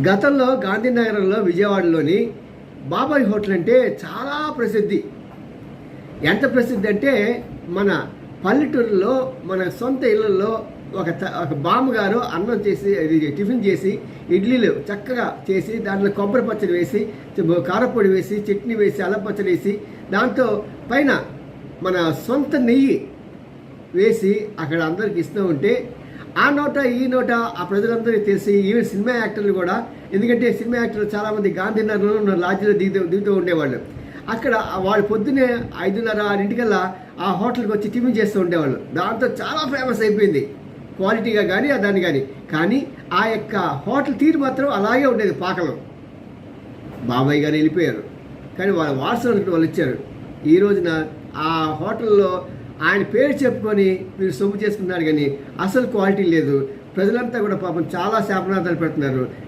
గతంలో గాంధీనగరంలో విజయవాడలోని బాబాయ్ హోటల్ అంటే చాలా ప్రసిద్ధి. ఎంత ప్రసిద్ధి అంటే మన పల్లెటూరులో మన సొంత ఇళ్ళల్లో ఒక బామ్మగారు అన్నం చేసి టిఫిన్ చేసి ఇడ్లీలు చక్కగా చేసి దాంట్లో కొబ్బరి పచ్చడి వేసి కారపొడి వేసి చట్నీ వేసి అల్లం పచ్చడి వేసి దాంతో పైన మన సొంత నెయ్యి వేసి అక్కడ అందరికి ఇస్తూ ఉంటే ఆ నోట ఈ నోట ఆ ప్రజలందరికీ తెలిసి ఈవెన్ సినిమా యాక్టర్లు కూడా, ఎందుకంటే సినిమా యాక్టర్లు చాలామంది గాంధీనగర్లో లాడ్జీలో దిగుతూ ఉండేవాళ్ళు. అక్కడ వాళ్ళు పొద్దున్నే 5:30, 6 ఆ హోటల్కి వచ్చి టిఫిన్ చేస్తూ ఉండేవాళ్ళు. దాంతో చాలా ఫేమస్ అయిపోయింది క్వాలిటీగా కానీ దాన్ని కానీ ఆ యొక్క హోటల్ తీరు మాత్రం అలాగే ఉండేది. పాకలో బాబాయ్ గారు వెళ్ళిపోయారు, కానీ వాళ్ళ వారసులు వాళ్ళు ఇచ్చారు. ఈ రోజున ఆ హోటల్లో ఆయన పేరు చెప్పుకొని మీరు సొమ్ము చేసుకున్నారు, కానీ అసలు క్వాలిటీ లేదు. ప్రజలంతా కూడా పాపం చాలా శాపనార్థాలు పెడుతున్నారు.